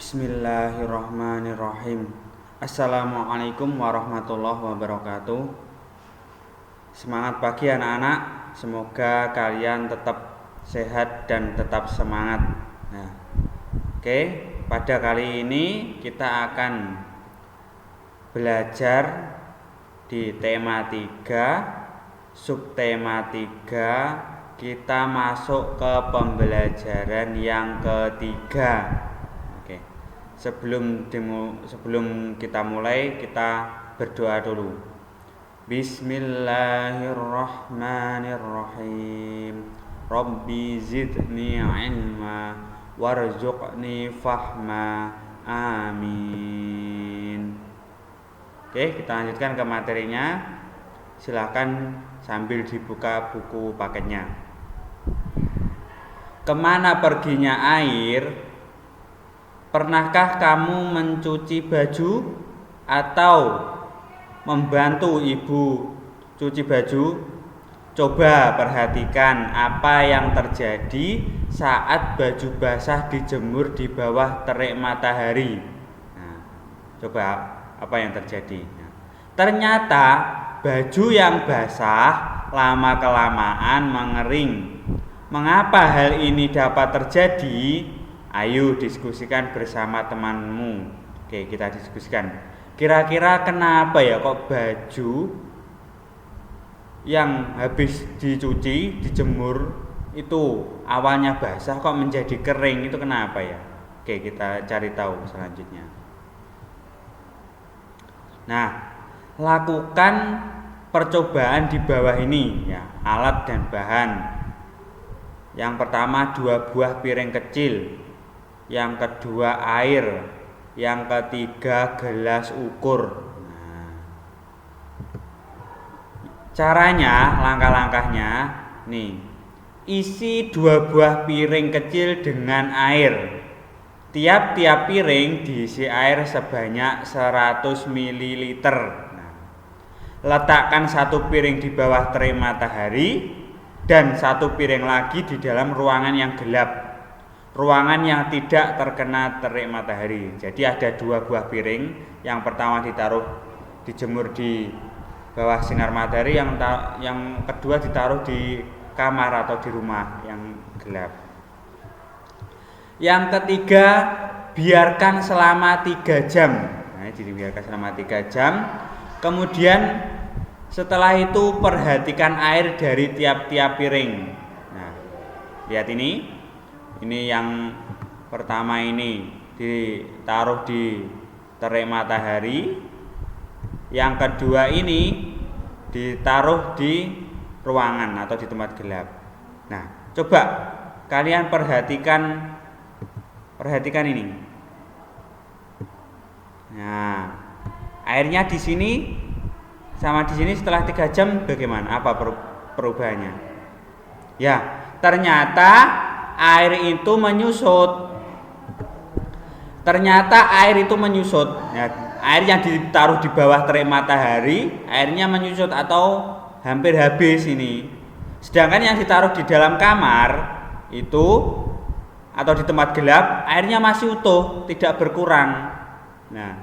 Bismillahirrahmanirrahim. Assalamualaikum warahmatullahi wabarakatuh. Semangat pagi anak-anak. Semoga kalian tetap sehat dan tetap semangat. Oke, pada kali ini kita akan belajar di tema 3, subtema 3. Kita masuk ke pembelajaran yang ketiga. Sebelum kita mulai, kita berdoa dulu. Bismillahirrahmanirrahim. Rabbi zidni ilma warzuqni fahma. Amin. Oke, kita lanjutkan ke materinya. Silakan sambil dibuka buku paketnya. Kemana perginya air? Pernahkah kamu mencuci baju atau membantu ibu cuci baju? Coba perhatikan apa yang terjadi saat baju basah dijemur di bawah terik matahari. Coba apa yang terjadi? Ternyata baju yang basah lama-kelamaan mengering. Mengapa hal ini dapat terjadi? Ayo diskusikan bersama temanmu. Oke, kita diskusikan. Kira-kira kenapa ya kok baju yang habis dicuci, dijemur itu awalnya basah kok menjadi kering? Itu kenapa ya? Oke, kita cari tahu selanjutnya. Nah, lakukan percobaan di bawah ini ya, alat dan bahan. Yang pertama 2 buah piring kecil. Yang kedua air, yang ketiga gelas ukur. Caranya, langkah-langkahnya nih. Isi 2 buah piring kecil dengan air. Tiap-tiap piring diisi air sebanyak 100 ml. Letakkan 1 piring di bawah terik matahari dan 1 piring lagi di dalam ruangan yang gelap. Ruangan yang tidak terkena terik matahari. Jadi ada 2 buah piring. Yang pertama dijemur di bawah sinar matahari, yang kedua ditaruh di kamar atau di rumah yang gelap. Yang ketiga, biarkan selama 3 jam. Jadi biarkan selama 3 jam. Kemudian setelah itu perhatikan air dari tiap-tiap piring. Lihat ini. Ini yang pertama ini ditaruh di terik matahari. Yang kedua ini ditaruh di ruangan atau di tempat gelap. Nah, coba kalian perhatikan ini. Nah, airnya di sini sama di sini setelah 3 jam bagaimana? Apa perubahannya? Ya, ternyata air itu menyusut. Ya, air yang ditaruh di bawah terik matahari, airnya menyusut atau hampir habis ini. Sedangkan yang ditaruh di dalam kamar itu atau di tempat gelap, airnya masih utuh, tidak berkurang. Nah,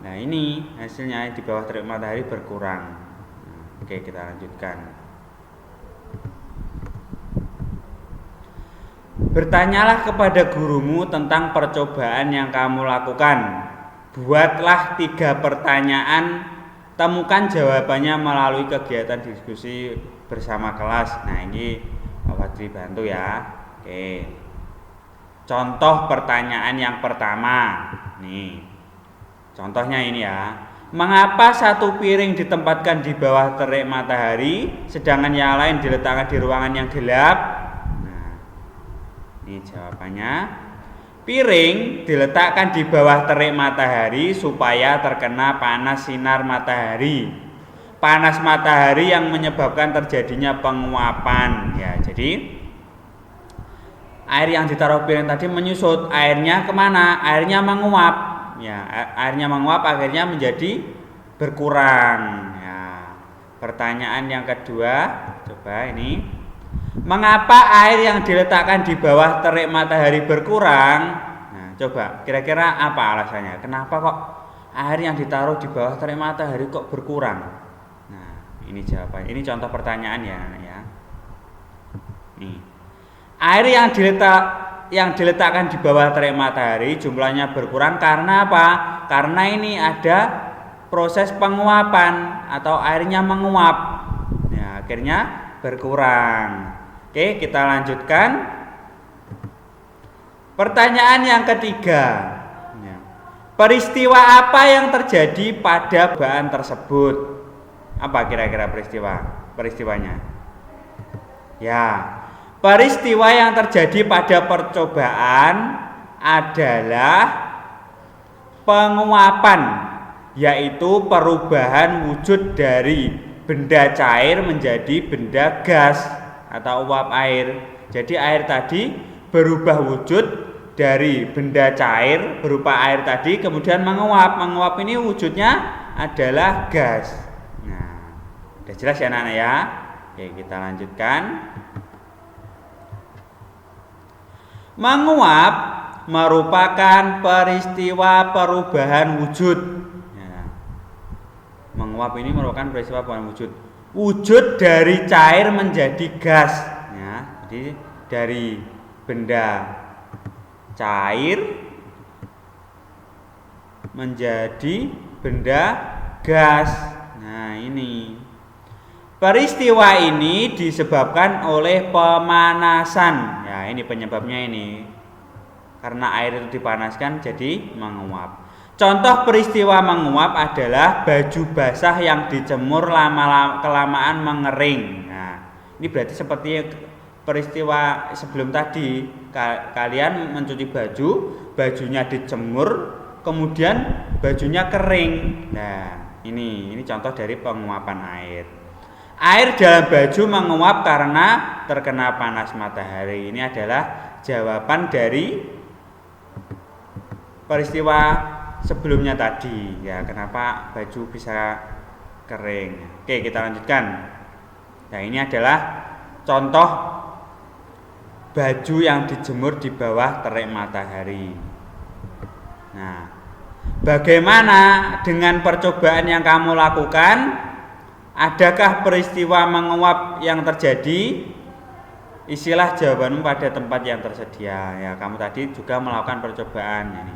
ini hasilnya di bawah terik matahari berkurang. Oke, kita lanjutkan. Bertanyalah kepada gurumu tentang percobaan yang kamu lakukan. Buatlah 3 pertanyaan, temukan jawabannya melalui kegiatan diskusi bersama kelas. Nah, ini Pak Fadri bantu ya. Oke. Contoh pertanyaan yang pertama. Nih. Contohnya ini ya. Mengapa 1 piring ditempatkan di bawah terik matahari, sedangkan yang lain diletakkan di ruangan yang gelap? Ini jawabannya. Piring diletakkan di bawah terik matahari supaya terkena panas sinar matahari. Panas matahari yang menyebabkan terjadinya penguapan. Ya, jadi air yang ditaruh piring tadi menyusut. Airnya kemana? Airnya menguap. Ya, airnya menguap akhirnya menjadi berkurang. Ya. Pertanyaan yang kedua, coba ini. Mengapa air yang diletakkan di bawah terik matahari berkurang? Nah, coba kira-kira apa alasannya? Kenapa kok air yang ditaruh di bawah terik matahari kok berkurang? Nah, ini jawabannya. Ini contoh pertanyaan ya, anak ya. Nih. Air yang diletakkan di bawah terik matahari jumlahnya berkurang karena apa? Karena ini ada proses penguapan atau airnya menguap. Ya, akhirnya berkurang. Oke, kita lanjutkan. Pertanyaan yang ketiga. Ya. Peristiwa apa yang terjadi pada percobaan tersebut? Apa kira-kira peristiwanya? Ya, peristiwa yang terjadi pada percobaan adalah penguapan, yaitu perubahan wujud dari benda cair menjadi benda gas atau uap air. Jadi air tadi berubah wujud dari benda cair berupa air tadi kemudian menguap. Menguap ini wujudnya adalah gas. Nah, udah jelas ya anak-anak ya? Oke, kita lanjutkan. Menguap merupakan peristiwa perubahan wujud. Ya. Menguap ini merupakan peristiwa perubahan wujud. Wujud dari cair menjadi gas. Ya, jadi dari benda cair menjadi benda gas. Nah, ini. Peristiwa ini disebabkan oleh pemanasan. Ya, ini penyebabnya ini. Karena air itu dipanaskan jadi menguap. Contoh peristiwa menguap adalah baju basah yang dijemur kelamaan mengering. Nah, ini berarti seperti peristiwa sebelum tadi. Kalian mencuci baju, bajunya dijemur, kemudian bajunya kering. Nah, ini contoh dari penguapan air. Air dalam baju menguap karena terkena panas matahari. Ini adalah jawaban dari peristiwa sebelumnya tadi. Ya, kenapa baju bisa kering. Oke, kita lanjutkan. Nah, ini adalah contoh baju yang dijemur di bawah terik matahari. Nah, bagaimana dengan percobaan yang kamu lakukan? Adakah peristiwa menguap yang terjadi? Isilah jawabanmu pada tempat yang tersedia. Ya, kamu tadi juga melakukan percobaan ini.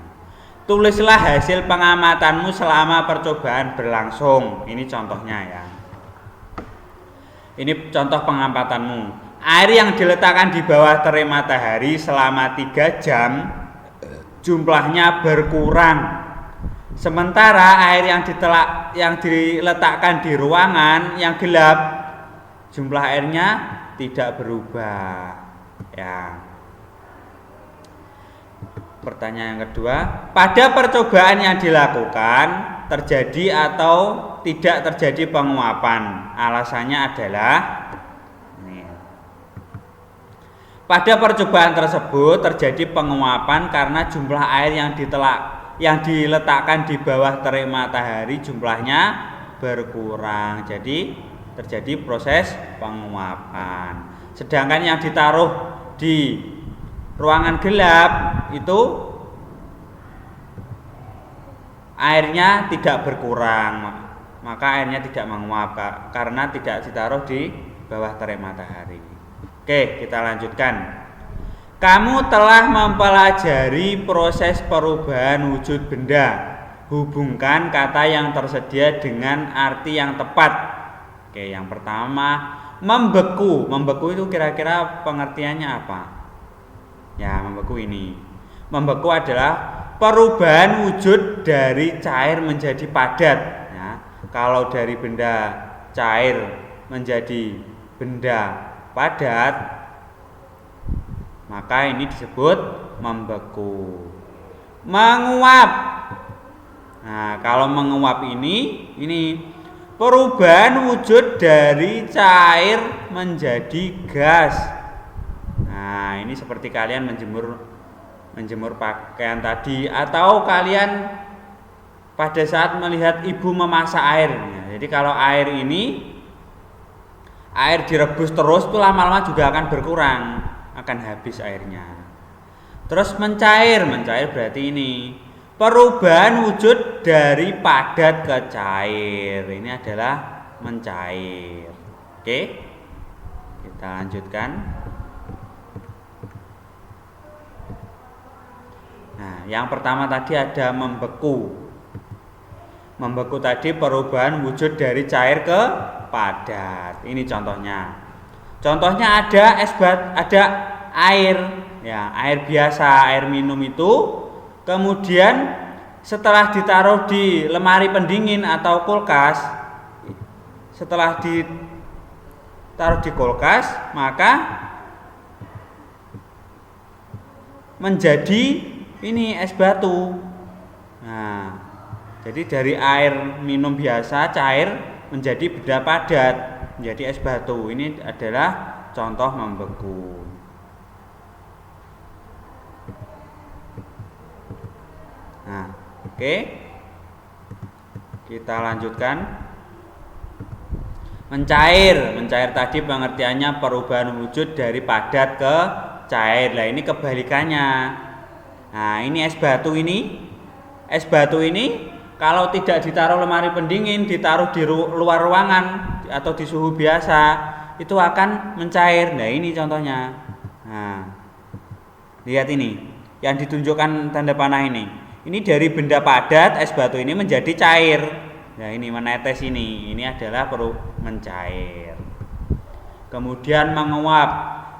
Tulislah hasil pengamatanmu selama percobaan berlangsung. Ini contohnya ya. Ini contoh pengamatanmu. Air yang diletakkan di bawah terik matahari selama 3 jam jumlahnya berkurang. Sementara air yang diletakkan di ruangan yang gelap jumlah airnya tidak berubah. Ya. Pertanyaan yang kedua, pada percobaan yang dilakukan terjadi atau tidak terjadi penguapan? Alasannya adalah pada percobaan tersebut terjadi penguapan karena jumlah air yang diletakkan di bawah terik matahari jumlahnya berkurang. Jadi terjadi proses penguapan. Sedangkan yang ditaruh di ruangan gelap itu airnya tidak berkurang. Maka airnya tidak menguap karena tidak ditaruh di bawah terik matahari. Oke, kita lanjutkan. Kamu telah mempelajari proses perubahan wujud benda. Hubungkan kata yang tersedia dengan arti yang tepat. Oke, yang pertama, membeku. Membeku itu kira-kira pengertiannya apa? Ya, membeku ini. Membeku adalah perubahan wujud dari cair menjadi padat. Ya, kalau dari benda cair menjadi benda padat, maka ini disebut membeku. Menguap. Nah, kalau menguap ini perubahan wujud dari cair menjadi gas. Nah, ini seperti kalian menjemur pakaian tadi, atau kalian pada saat melihat ibu memasak air. Jadi kalau air direbus terus itu lama-lama juga akan berkurang, akan habis airnya. Terus mencair berarti ini perubahan wujud dari padat ke cair. Ini adalah mencair. Oke, kita lanjutkan. Nah, yang pertama tadi ada membeku. Membeku tadi perubahan wujud dari cair ke padat. Ini contohnya. Contohnya ada ada air, ya, air biasa, air minum itu. Kemudian setelah ditaruh di lemari pendingin atau kulkas, setelah ditaruh di kulkas, maka menjadi ini es batu. Nah, jadi dari air minum biasa cair menjadi benda padat, menjadi es batu. Ini adalah contoh membeku. Nah, oke. Kita lanjutkan. Mencair tadi pengertiannya perubahan wujud dari padat ke cair. Nah, ini kebalikannya. Nah, ini es batu ini. Es batu ini kalau tidak ditaruh lemari pendingin, ditaruh di luar ruangan atau di suhu biasa, itu akan mencair. Nah, ini contohnya. Nah, lihat ini. Yang ditunjukkan tanda panah ini. Ini dari benda padat, es batu ini menjadi cair. Nah, ini menetes ini. Ini adalah mencair. Kemudian menguap.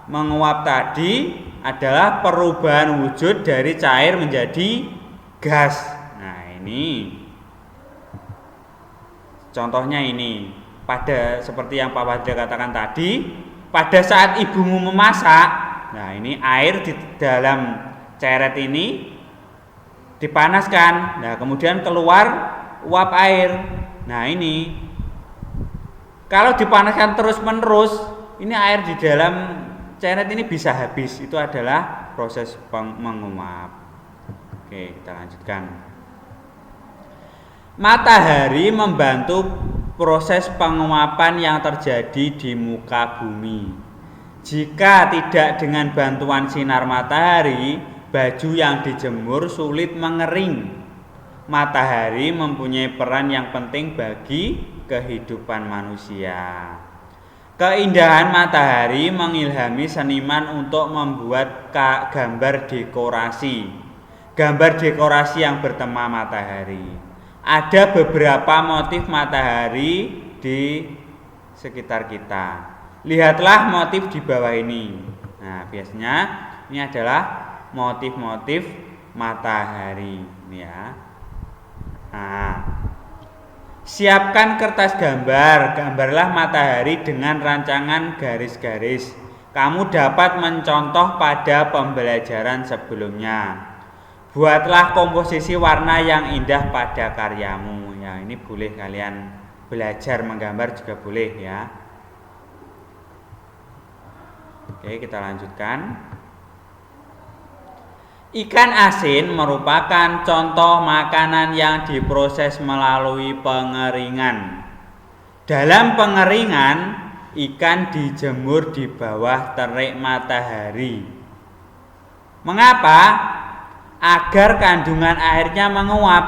Menguap tadi adalah perubahan wujud dari cair menjadi gas. Nah, ini contohnya ini. Pada seperti yang Pak Badra katakan tadi, pada saat ibumu memasak, nah ini air di dalam ceret ini dipanaskan, nah kemudian keluar uap air. Nah ini kalau dipanaskan terus menerus, ini air di dalam ceret ini bisa habis. Itu adalah proses menguap. Oke, kita lanjutkan. Matahari membantu proses penguapan yang terjadi di muka bumi. Jika tidak dengan bantuan sinar matahari, baju yang dijemur sulit mengering. Matahari mempunyai peran yang penting bagi kehidupan manusia. Keindahan matahari mengilhami seniman untuk membuat gambar dekorasi. Gambar dekorasi yang bertema matahari. Ada beberapa motif matahari di sekitar kita. Lihatlah motif di bawah ini. Nah, biasanya ini adalah motif-motif matahari, ya. Nah, siapkan kertas gambar, gambarlah matahari dengan rancangan garis-garis. Kamu dapat mencontoh pada pembelajaran sebelumnya. Buatlah komposisi warna yang indah pada karyamu. Ya, ini boleh kalian belajar menggambar juga boleh, ya. Oke, kita lanjutkan. Ikan asin merupakan contoh makanan yang diproses melalui pengeringan. Dalam pengeringan, ikan dijemur di bawah terik matahari. Mengapa? Agar kandungan airnya menguap,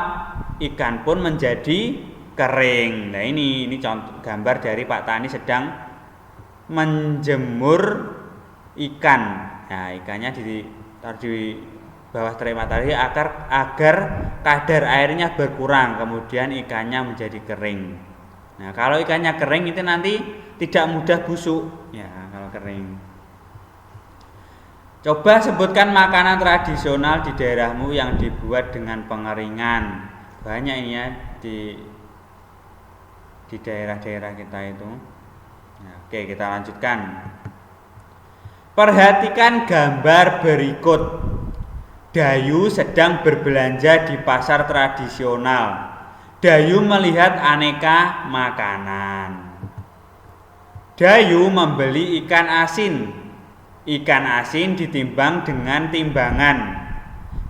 ikan pun menjadi kering. Nah, ini contoh gambar dari Pak Tani sedang menjemur ikan. Nah, ikannya ditaruh di bawah terik matahari agar kadar airnya berkurang, kemudian ikannya menjadi kering. Nah, kalau ikannya kering itu nanti tidak mudah busuk, ya, kalau kering. Coba sebutkan makanan tradisional di daerahmu yang dibuat dengan pengeringan. Banyak ini ya di daerah-daerah kita itu. Nah, oke, kita lanjutkan. Perhatikan gambar berikut. Dayu sedang berbelanja di pasar tradisional. Dayu melihat aneka makanan. Dayu membeli ikan asin. Ikan asin ditimbang dengan timbangan.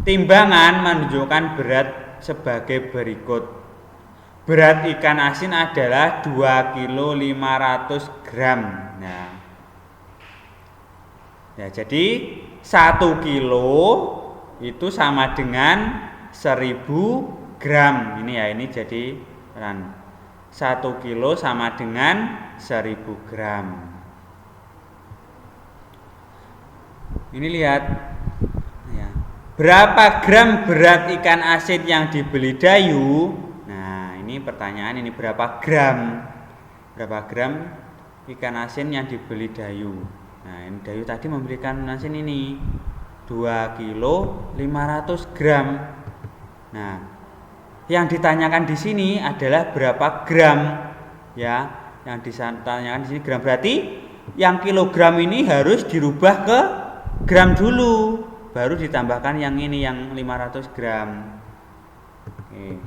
Timbangan menunjukkan berat sebagai berikut. Berat ikan asin adalah 2,5 kg. Nah, ya, jadi 1 kilo itu sama dengan 1000 gram. Ini ya, ini jadi 1 kilo sama dengan 1000 gram. Ini lihat ya. Berapa gram berat ikan asin yang dibeli Dayu? Nah, ini pertanyaan ini berapa gram? Berapa gram ikan asin yang dibeli Dayu? Nah, ini Dayu tadi memberikan asin ini 2 kilo 500 gram. Nah, yang ditanyakan di sini adalah berapa gram ya. Yang ditanyakan di sini gram, berarti yang kilogram ini harus dirubah ke gram dulu, baru ditambahkan yang ini yang 500 gram. Oke.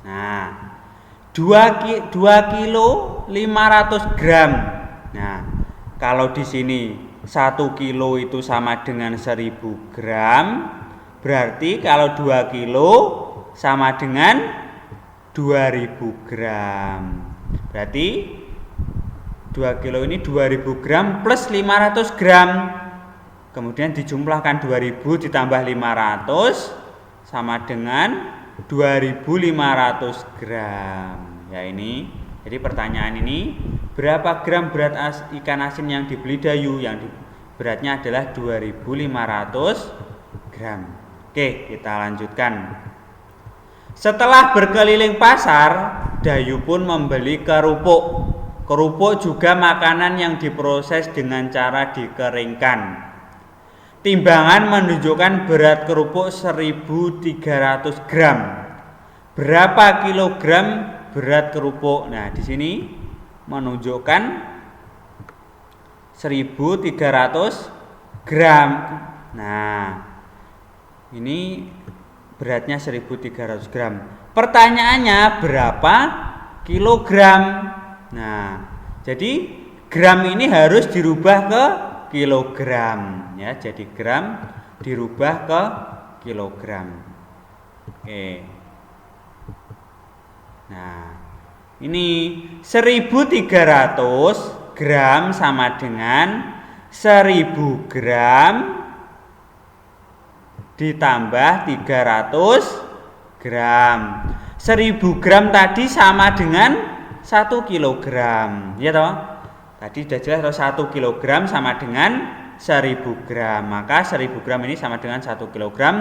Nah, 2 kilo 500 gram. Nah, kalau di sini 1 kilo itu sama dengan 1000 gram, berarti kalau 2 kilo sama dengan 2000 gram. Berarti 2 kilo ini 2000 gram plus 500 gram. Kemudian dijumlahkan 2000 ditambah 500 sama dengan 2500 gram. Ya ini. Jadi pertanyaan ini, berapa gram berat ikan asin yang dibeli Dayu? Yang beratnya adalah 2500 gram. Oke, kita lanjutkan. Setelah berkeliling pasar, Dayu pun membeli kerupuk. Kerupuk juga makanan yang diproses dengan cara dikeringkan. Timbangan menunjukkan berat kerupuk 1300 gram. Berapa kilogram berat kerupuk? Nah, di sini menunjukkan 1300 gram. Nah, ini beratnya 1300 gram. Pertanyaannya berapa kilogram? Nah, jadi gram ini harus dirubah ke kilogram ya. Jadi gram dirubah ke kilogram. Oke. Nah, ini 1300 gram sama dengan 1000 gram ditambah 300 gram. 1000 gram tadi sama dengan 1 kilogram. Ya toh? Tadi sudah jelas kalau 1 kilogram sama dengan 1000 gram. Maka 1000 gram ini sama dengan 1 kilogram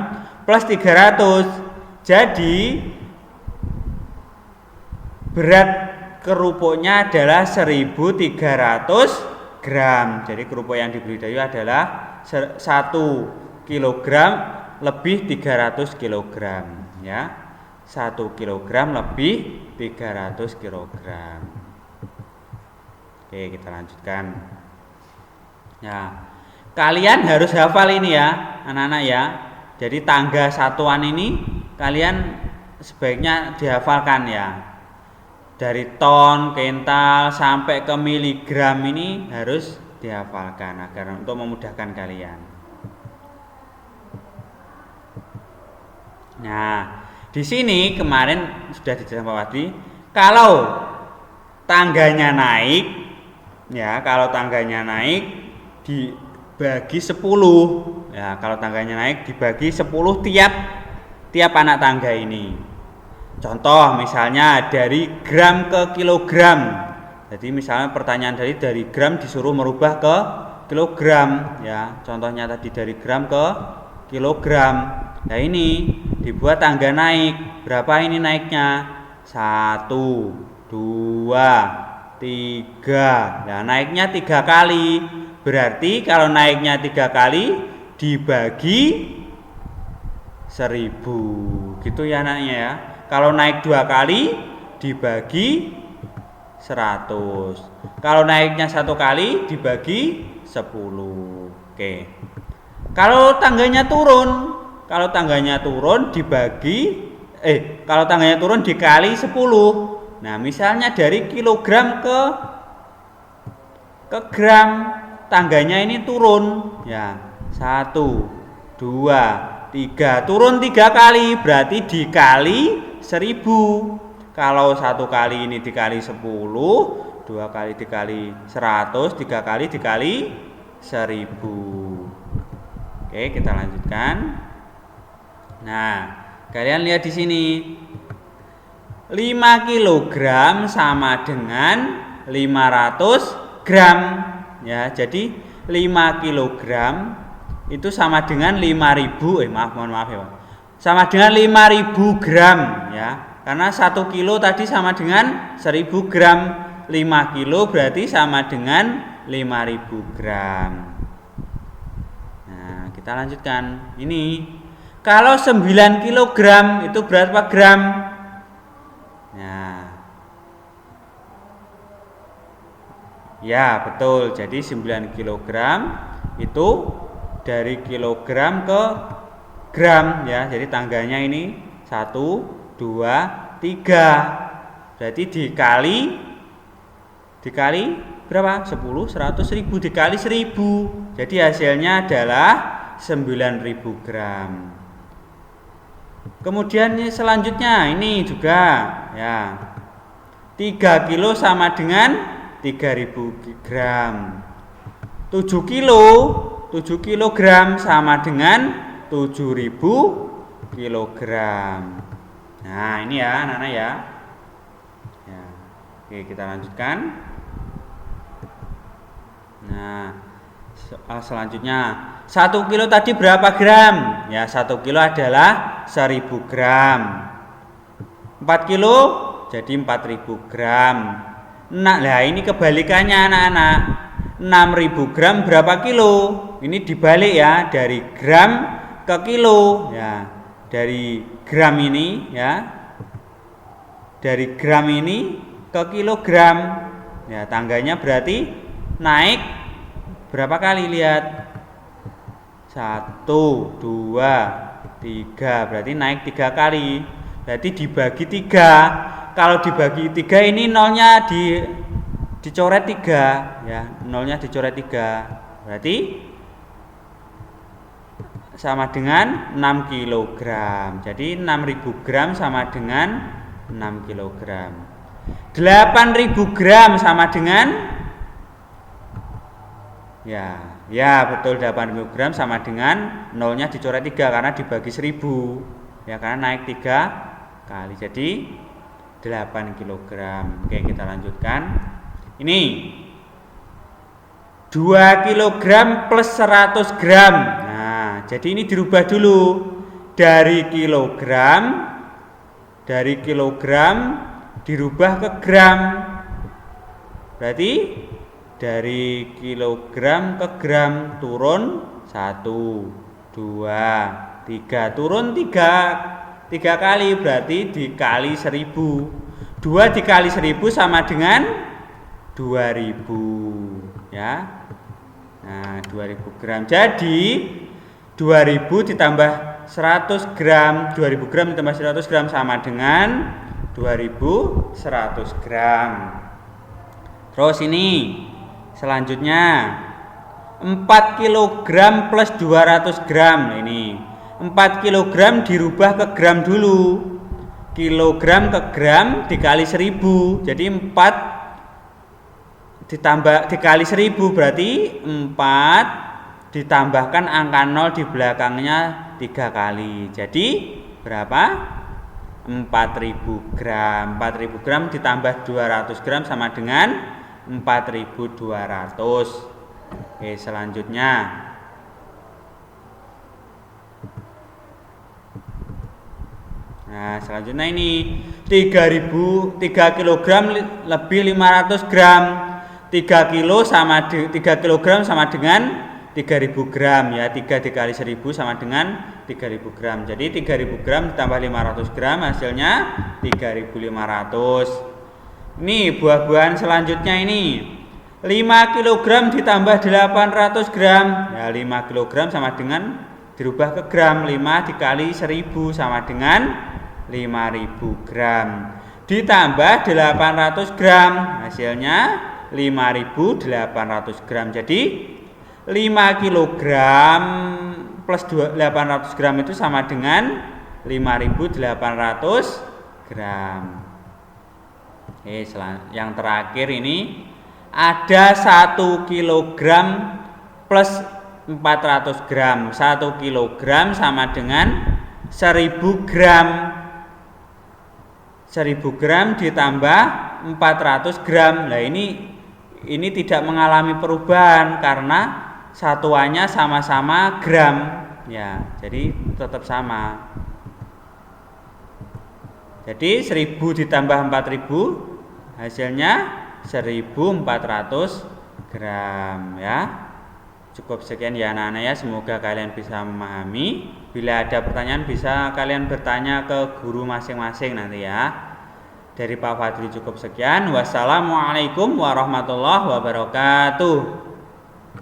plus 300. Jadi berat kerupuknya adalah 1300 gram. Jadi kerupuk yang dibeli Dayu adalah 1 kilogram lebih 300 kilogram ya. 1 kilogram lebih 300 kilogram. Oke, kita lanjutkan. Ya, kalian harus hafal ini ya, anak-anak ya. Jadi tangga satuan ini kalian sebaiknya dihafalkan ya. Dari ton, kental sampai ke miligram ini harus dihafalkan agar untuk memudahkan kalian. Nah, di sini kemarin sudah dijelaskan Pak Wadi, kalau tangganya naik ya, kalau tangganya naik dibagi 10 ya, kalau tangganya naik dibagi 10 tiap anak tangga ini. Contoh misalnya dari gram ke kilogram. Jadi misalnya pertanyaan dari gram disuruh merubah ke kilogram ya. Contohnya tadi dari gram ke kilogram. Nah ini dibuat tangga naik. Berapa ini naiknya? 1, 2, 3. Nah naiknya 3 kali. Berarti kalau naiknya 3 kali dibagi 1000. Gitu ya anaknya ya. Kalau naik 2 kali dibagi 100. Kalau naiknya 1 kali dibagi 10. Oke. Kalau tangganya turun dibagi kalau tangganya turun dikali 10. Nah, misalnya dari kilogram ke gram, tangganya ini turun ya. 1, 2, 3. Turun 3 kali, berarti dikali 1000. Kalau 1 kali ini dikali 10, 2 kali dikali 100, 3 kali dikali 1000. Oke, kita lanjutkan. Nah, kalian lihat di sini. 5 kg sama dengan 500 gram. Ya, jadi 5 kg itu sama dengan 5000, mohon maaf ya Pak. Sama dengan 5000 gram ya. Karena 1 kilo tadi sama dengan 1000 gram. 5 kilo berarti sama dengan 5000 gram. Nah, kita lanjutkan. Ini kalau 9 kg itu berapa gram? Nah, ya betul. Jadi 9 kg itu dari kilogram ke gram ya. Jadi tangganya ini 1, 2, 3. Berarti dikali berapa? 10, 100, 1000 dikali 1000. Jadi hasilnya adalah 9000 gram. Kemudian selanjutnya ini juga ya. 3 kilo sama dengan 3000 gram. 7 kilogram sama dengan 7000 kilogram. Nah, ini ya anak-anak ya. Oke, kita lanjutkan. Nah, selanjutnya 1 kilo tadi berapa gram? Ya, 1 kilo adalah 1000 gram. 4 kilo jadi 4000 gram. Nah, ini kebalikannya anak-anak. 6000 gram berapa kilo? Ini dibalik ya, dari gram ke kilo ya. Dari gram ini ya. Dari gram ini ke kilogram. Ya, tangganya berarti naik berapa kali? Lihat. 1, 2, 3. Berarti naik 3 kali. Berarti dibagi 3. Kalau dibagi 3 ini nolnya dicoret 3 ya. Nolnya dicoret 3. Berarti sama dengan 6 kg. Jadi 6000 gram sama dengan 6 kg. 8000 gram sama dengan ya betul, 8000 gram sama dengan nolnya dicoret 3 karena dibagi 1000 ya, karena naik 3 kali. Jadi 8 kg. Oke, kita lanjutkan. Ini 2 kg plus 100 gram. Nah, jadi ini dirubah dulu dari kilogram dirubah ke gram. Berarti dari kilogram ke gram turun 1, 2, 3. Turun 3 kali, berarti dikali 1000. 2 dikali 1000 sama dengan 2000 ya. Nah, 2000 gram. Jadi 2000 ditambah 100 gram. 2000 gram ditambah 100 gram sama dengan 2100 gram. Terus ini selanjutnya 4 kg plus 200 gram. Ini 4 kg dirubah ke gram dulu. Kilogram ke gram dikali 1000. Jadi 4 dikali 1000 berarti 4 ditambahkan angka 0 di belakangnya 3 kali. Jadi berapa? 4000 gram. 4000 gram ditambah 200 gram sama dengan 4200. Oke, selanjutnya nah, selanjutnya ini 3 kg lebih 500 gram. 3 kilo sama 3 kg sama dengan 3000 gram ya. 3 dikali 1000 sama dengan 3000 gram. Jadi 3000 gram ditambah 500 gram hasilnya 3500. Ini buah-buahan selanjutnya ini 5 kg ditambah 800 gram. Ya, 5 kg sama dengan dirubah ke gram. 5 dikali 1000 sama dengan 5000 gram. Ditambah 800 gram hasilnya 5800 gram. Jadi 5 kg plus 800 gram itu sama dengan 5800 gram. Oke, yang terakhir ini ada 1 kg plus 400 gram. 1 kilogram sama dengan 1000 gram. 1000 gram ditambah 400 gram. Nah, ini tidak mengalami perubahan karena satuannya sama-sama gram. Ya, jadi tetap sama. Jadi 1000 ditambah 4000 hasilnya 1400 gram ya. Cukup sekian ya anak-anak ya, semoga kalian bisa memahami. Bila ada pertanyaan bisa kalian bertanya ke guru masing-masing nanti ya. Dari Pak Fadli cukup sekian. Wassalamualaikum warahmatullahi wabarakatuh.